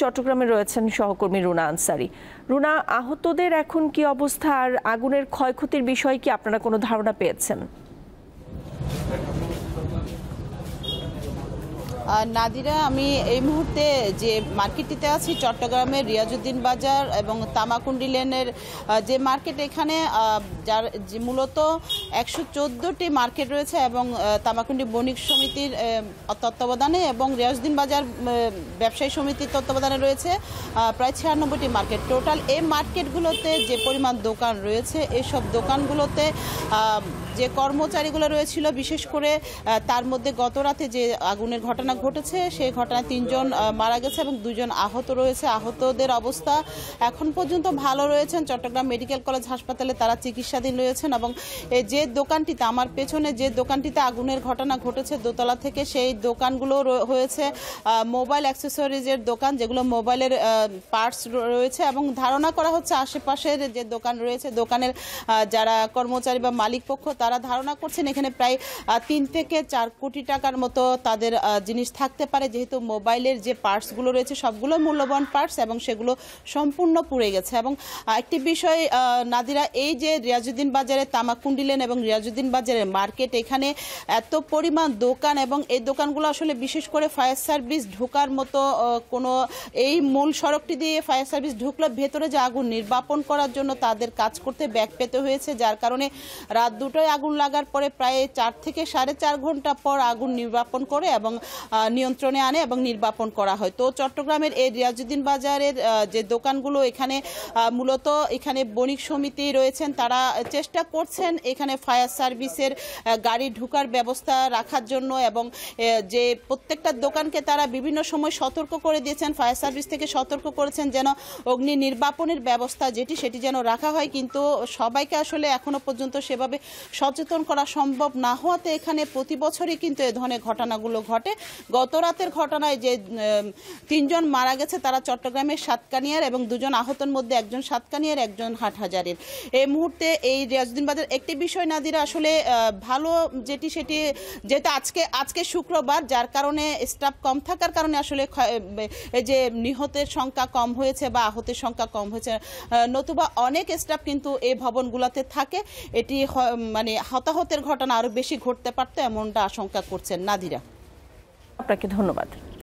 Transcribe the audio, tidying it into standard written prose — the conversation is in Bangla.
চট্টগ্রামে রয়েছেন সহকর্মী রুনা আনসারী। রুনা, আহতদের এখন কি অবস্থা আর আগুনের ক্ষয়ক্ষতির বিষয়ে কি আপনারা কোনো ধারণা পেয়েছেন? নাদিরা, আমি এই মুহূর্তে যে মার্কেটটিতে আছি চট্টগ্রামের রিয়াজউদ্দিন বাজার এবং তামাকুন্ডি লেনের যে মার্কেট, এখানে যার মূলত 114টি মার্কেট রয়েছে এবং তামাকুন্ডি বণিক সমিতির তত্ত্বাবধানে এবং রিয়াজউদ্দিন বাজার ব্যবসায়ী সমিতির তত্ত্বাবধানে রয়েছে প্রায় 96টি মার্কেট। টোটাল এই মার্কেটগুলোতে যে পরিমাণ দোকান রয়েছে, এইসব দোকানগুলোতে যে কর্মচারীগুলো রয়েছিল, বিশেষ করে তার মধ্যে গত রাতে যে আগুনের ঘটনা ঘটেছে সেই ঘটনায় 3 জন মারা গেছে এবং 2 জন আহত রয়েছে। আহতদের অবস্থা এখন পর্যন্ত ভালো রয়েছেন। চট্টগ্রাম মেডিকেল কলেজ হাসপাতালে তারা চিকিৎসাধীন রয়েছেন এবং যে দোকানটিতে, আমার পেছনে যে দোকানটিতে আগুনের ঘটনা ঘটেছে দোতলা থেকে, সেই দোকানগুলো হয়েছে মোবাইল অ্যাক্সেসরিজের দোকান, যেগুলো মোবাইলের পার্টস রয়েছে এবং ধারণা করা হচ্ছে আশেপাশের যে দোকান রয়েছে, দোকানের যারা কর্মচারী বা মালিক পক্ষ, তারা ধারণা করছেন এখানে প্রায় 3 থেকে 4 কোটি টাকার মতো তাদের জিনিস থাকতে পারে, যেহেতু মোবাইলের যে পার্টসগুলো রয়েছে সবগুলো মূল্যবান পার্টস এবং সেগুলো সম্পূর্ণ পুড়ে গেছে। এবং একটি বিষয় নাদিরা, এই যে রিয়াজউদ্দিন বাজারের তামাকুন্ডি লেন এবং রিয়াজউদ্দিন বাজারের মার্কেট, এখানে এত পরিমাণ দোকান এবং এই দোকানগুলো আসলে বিশেষ করে ফায়ার সার্ভিস ঢোকার মতো কোনো, এই মূল সড়কটি দিয়ে ফায়ার সার্ভিস ঢুকলে ভেতরে যে আগুন নির্বাপন করার জন্য তাদের কাজ করতে ব্যাগ পেতে হয়েছে, যার কারণে রাত 2টায় আগুন লাগার পরে প্রায় 4 থেকে 4.5 ঘন্টা পর আগুন নির্বাপন করে এবং নিয়ন্ত্রণে আনে এবং নির্বাপন করা হয়। তো চট্টগ্রামের এই রিয়াজউদ্দিন বাজারের যে দোকানগুলো, এখানে মূলত এখানে বণিক সমিতি রয়েছেন, তারা চেষ্টা করছেন এখানে ফায়ার সার্ভিসের গাড়ি ঢোকার ব্যবস্থা রাখার জন্য এবং যে প্রত্যেকটা দোকানকে তারা বিভিন্ন সময় সতর্ক করে দিয়েছেন, ফায়ার সার্ভিস থেকে সতর্ক করেছেন যেন অগ্নি নির্বাপনের ব্যবস্থা সেটি যেন রাখা হয়। কিন্তু সবাইকে আসলে এখনো পর্যন্ত সেভাবে সচেতন করা সম্ভব না হওয়াতে এখানে প্রতি বছরই কিন্তু এ ধরনের ঘটনাগুলো ঘটে। গত রাতের ঘটনায় যে 3 জন মারা গেছে তারা চট্টগ্রামের সাতকানিয়ার এবং 2 জন আহতের মধ্যে 1 জন সাতকানিয়ার, 1 জন হাটহাজারীর। এই মুহূর্তে এই রিয়াজউদ্দিন বাজার একটি বিষয় নাদিরা আসলে ভালো, সেটি যেটা আজকে শুক্রবার, যার কারণে স্টাফ কম থাকার কারণে আসলে যে নিহতের সংখ্যা কম হয়েছে বা আহতের সংখ্যা কম হয়েছে, নতুবা অনেক স্টাফ কিন্তু এই ভবনগুলোতে থাকে। এটি মানে হতাহতের ঘটনা আরো বেশি ঘটতে পারতো, এমনটা আশঙ্কা করছেন নাদিরা। আপনাকে ধন্যবাদ।